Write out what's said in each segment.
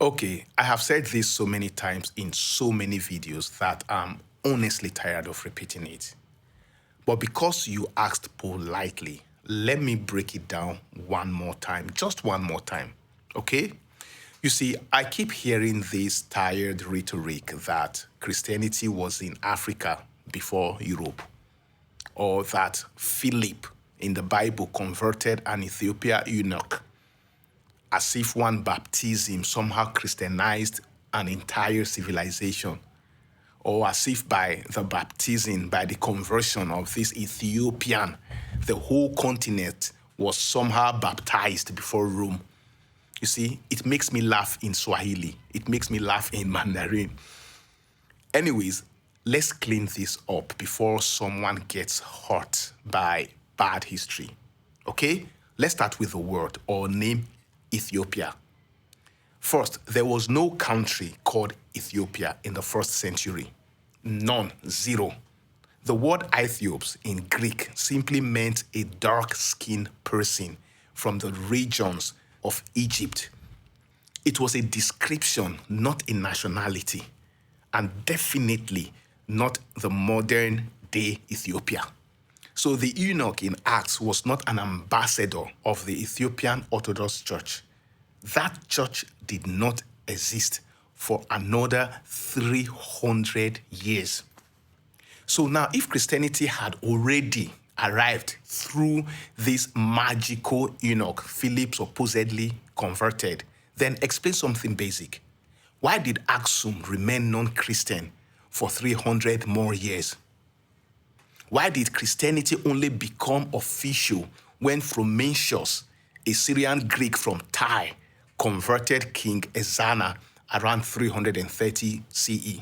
Okay, I have said this so many times in so many videos that I'm honestly tired of repeating it. But because you asked politely, let me break it down one more time, just one more time, okay? You see, I keep hearing this tired rhetoric that Christianity was in Africa before Europe, or that Philip in the Bible converted an Ethiopian eunuch, as if one baptism somehow Christianized an entire civilization, or as if by the baptism, by the conversion of this Ethiopian, the whole continent was somehow baptized before Rome. You see, it makes me laugh in Swahili. It makes me laugh in Mandarin. Anyways, let's clean this up before someone gets hurt by bad history. Okay? Let's start with the word or name Ethiopia. First, there was no country called Ethiopia in the first century. None, zero. The word Ethiops in Greek simply meant a dark-skinned person from the regions of Egypt. It was a description, not a nationality, and definitely not the modern-day Ethiopia. So the eunuch in Acts was not an ambassador of the Ethiopian Orthodox Church. That church did not exist for another 300 years. So now, if Christianity had already arrived through this magical eunuch Philip supposedly converted, then explain something basic. Why did Aksum remain non-Christian for 300 more years? Why did Christianity only become official when Frumentius, a Syrian Greek from Tyre, converted King Ezana around 330 CE?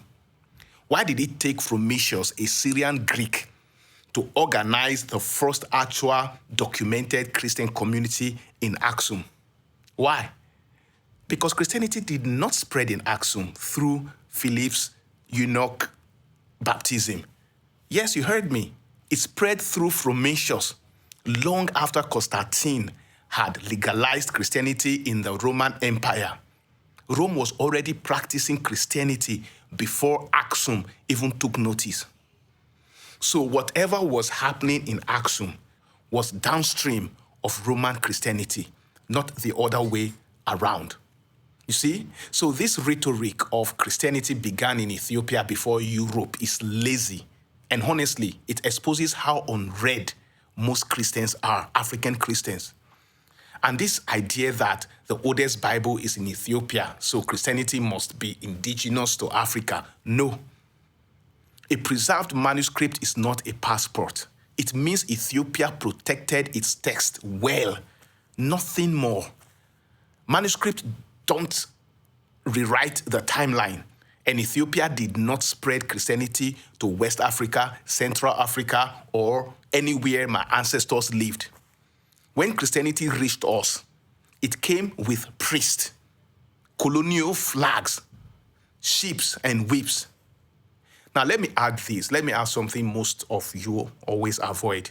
Why did it take Frumentius, a Syrian Greek, to organize the first actual documented Christian community in Aksum? Why? Because Christianity did not spread in Aksum through Philip's eunuch baptism. Yes, you heard me. It spread through Frumentius long after Constantine had legalized Christianity in the Roman Empire. Rome was already practicing Christianity before Aksum even took notice. So whatever was happening in Aksum was downstream of Roman Christianity, not the other way around. You see? So this rhetoric of Christianity began in Ethiopia before Europe is lazy. And honestly, it exposes how unread most Christians are, African Christians. And this idea that the oldest Bible is in Ethiopia, so Christianity must be indigenous to Africa. No. A preserved manuscript is not a passport. It means Ethiopia protected its text well. Nothing more. Manuscripts don't rewrite the timeline. And Ethiopia did not spread Christianity to West Africa, Central Africa, or anywhere my ancestors lived. When Christianity reached us, it came with priests, colonial flags, ships, and whips. Now, let me add this. Let me add something most of you always avoid.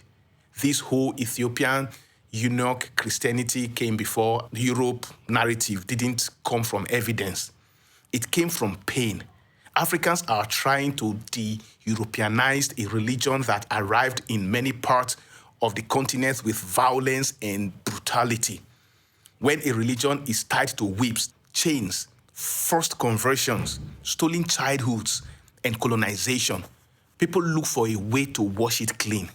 This whole Ethiopian eunuch Christianity came before Europe narrative didn't come from evidence. It came from pain. Africans are trying to de-Europeanize a religion that arrived in many parts of the continent with violence and brutality. When a religion is tied to whips, chains, forced conversions, stolen childhoods, and colonization, people look for a way to wash it clean.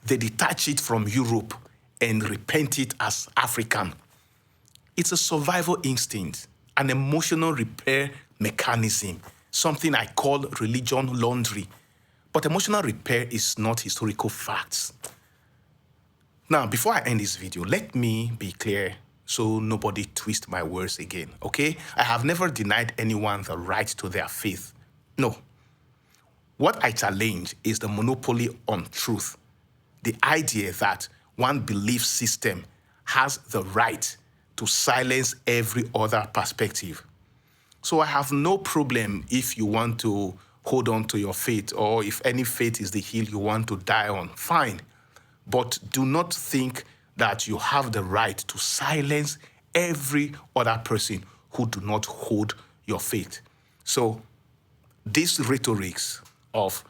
They detach it from Europe and repent it as African. It's a survival instinct, an emotional repair mechanism, something I call religion laundry. But emotional repair is not historical facts. Now, before I end this video, let me be clear so nobody twist my words again, okay? I have never denied anyone the right to their faith. No. What I challenge is the monopoly on truth. The idea that one belief system has the right to silence every other perspective. So I have no problem if you want to hold on to your faith, or if any faith is the hill you want to die on, fine. But do not think that you have the right to silence every other person who do not hold your faith. So these rhetorics of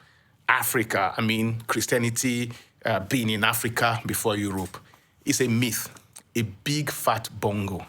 Africa, Christianity being in Africa before Europe, is a myth, a big fat bongo.